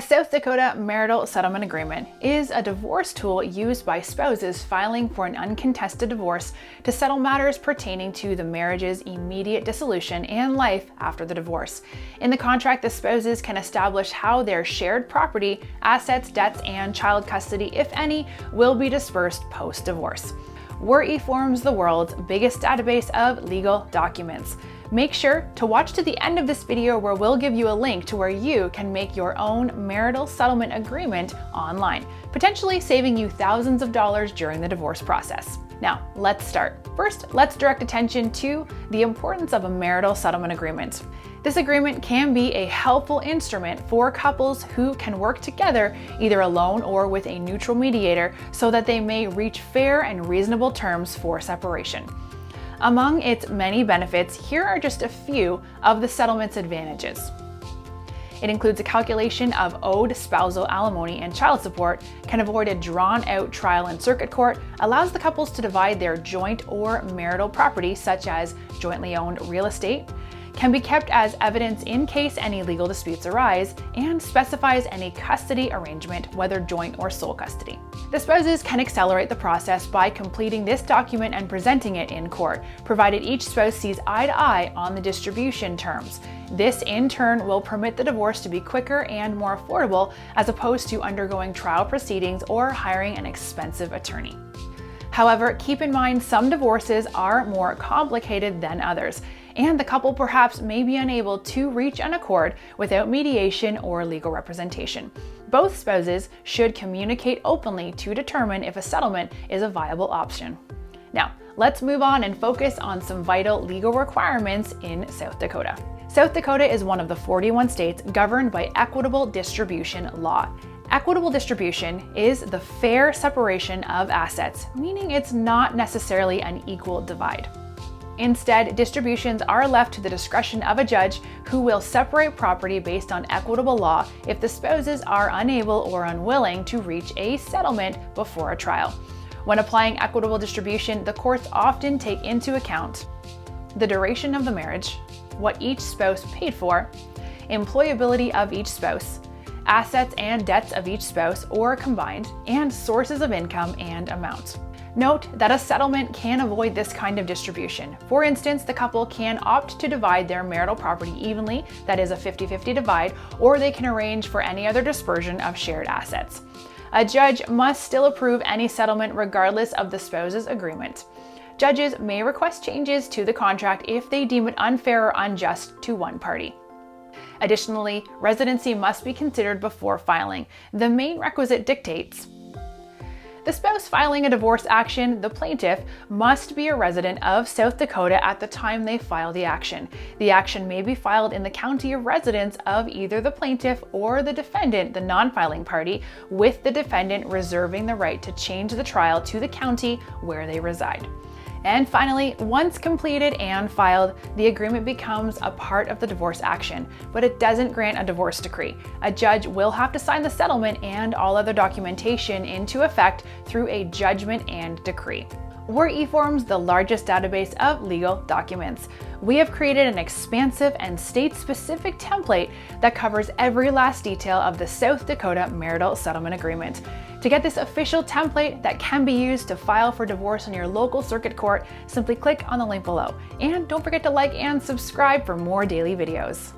A South Dakota Marital Settlement Agreement is a divorce tool used by spouses filing for an uncontested divorce to settle matters pertaining to the marriage's immediate dissolution and life after the divorce. In the contract, the spouses can establish how their shared property, assets, debts, and child custody, if any, will be dispersed post-divorce. We're eForms, the world's biggest database of legal documents. Make sure to watch to the end of this video where we'll give you a link to where you can make your own marital settlement agreement online, potentially saving you thousands of dollars during the divorce process. Now, let's start. First, let's direct attention to the importance of a marital settlement agreement. This agreement can be a helpful instrument for couples who can work together either alone or with a neutral mediator so that they may reach fair and reasonable terms for separation. Among its many benefits, here are just a few of the settlement's advantages. It includes a calculation of owed spousal alimony and child support, can avoid a drawn-out trial in circuit court, allows the couples to divide their joint or marital property, such as jointly owned real estate, can be kept as evidence in case any legal disputes arise, and specifies any custody arrangement, whether joint or sole custody. The spouses can accelerate the process by completing this document and presenting it in court, provided each spouse sees eye to eye on the distribution terms. This in turn will permit the divorce to be quicker and more affordable, as opposed to undergoing trial proceedings or hiring an expensive attorney. However, keep in mind some divorces are more complicated than others, and the couple perhaps may be unable to reach an accord without mediation or legal representation. Both spouses should communicate openly to determine if a settlement is a viable option. Now, let's move on and focus on some vital legal requirements in South Dakota. South Dakota is one of the 41 states governed by equitable distribution law. Equitable distribution is the fair separation of assets, meaning it's not necessarily an equal divide. Instead, distributions are left to the discretion of a judge who will separate property based on equitable law if the spouses are unable or unwilling to reach a settlement before a trial. When applying equitable distribution, the courts often take into account the duration of the marriage, what each spouse paid for, employability of each spouse, assets and debts of each spouse or combined, and sources of income and amount. Note that a settlement can avoid this kind of distribution. For instance, the couple can opt to divide their marital property evenly, that is a 50-50 divide, or they can arrange for any other dispersion of shared assets. A judge must still approve any settlement regardless of the spouse's agreement. Judges may request changes to the contract if they deem it unfair or unjust to one party. Additionally, residency must be considered before filing. The main requisite dictates the spouse filing a divorce action, the plaintiff, must be a resident of South Dakota at the time they file the action. The action may be filed in the county of residence of either the plaintiff or the defendant, the non-filing party, with the defendant reserving the right to change the trial to the county where they reside. And finally, once completed and filed, the agreement becomes a part of the divorce action, but it doesn't grant a divorce decree. A judge will have to sign the settlement and all other documentation into effect through a judgment and decree. We're eForms, the largest database of legal documents. We have created an expansive and state-specific template that covers every last detail of the South Dakota Marital Settlement Agreement. To get this official template that can be used to file for divorce in your local circuit court, simply click on the link below. And don't forget to like and subscribe for more daily videos.